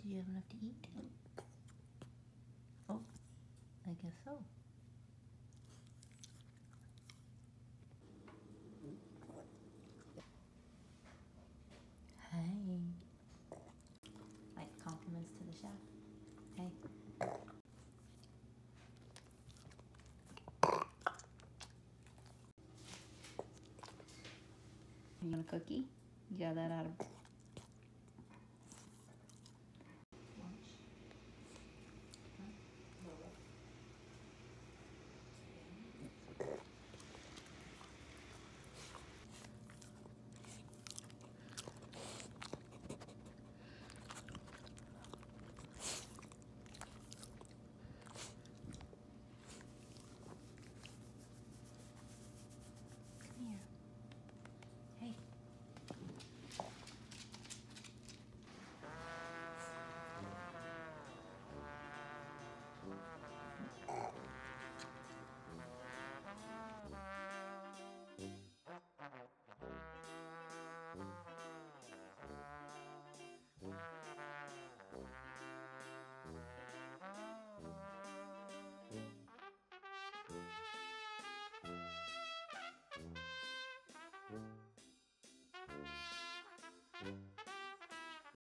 Did you have enough to eat? Oh, I guess so. Hey. Like compliments to the chef. Hey. You want a cookie? You got that out of